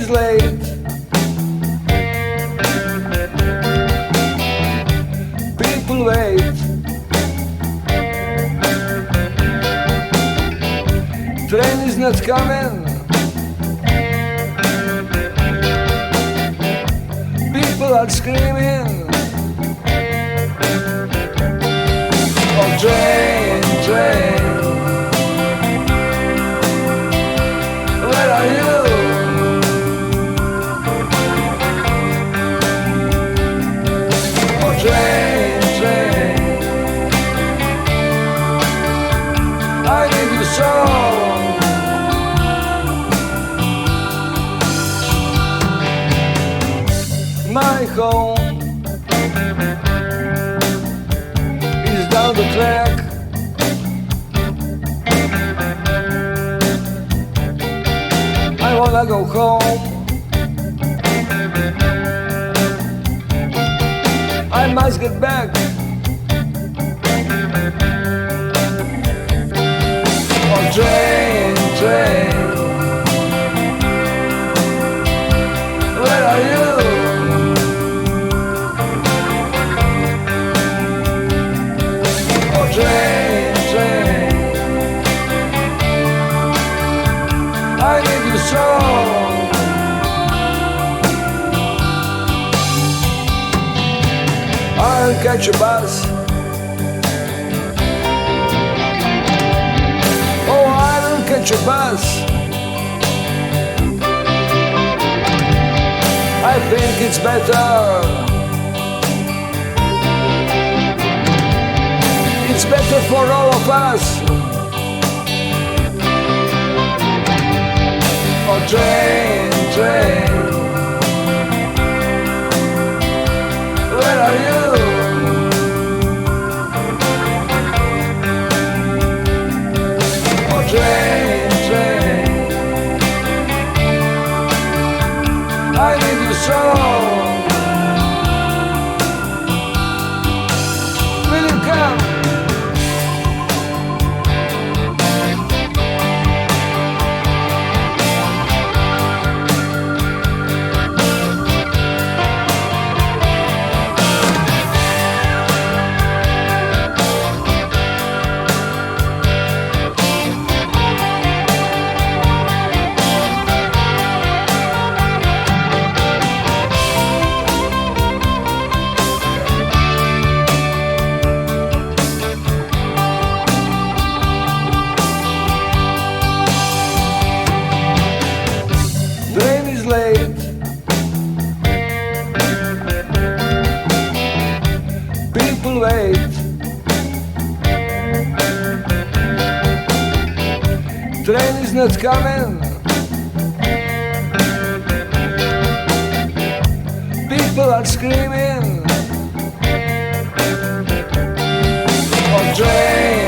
is late. People wait. Train is not coming. People are screaming. Oh, train, train, where are you? Oh, train, train, I need you so. My home is down the track. I wanna go home. I must get back. Oh, train, train, where are you? Train, train, I need you so. I'll catch a bus. Oh, I will catch a bus. I think it's better. It's better for all of us. Oh, train, train, where are you? Oh, train, train, I need you so. Will you come? Train is late. People wait. Train is not coming. People are screaming. Oh, train.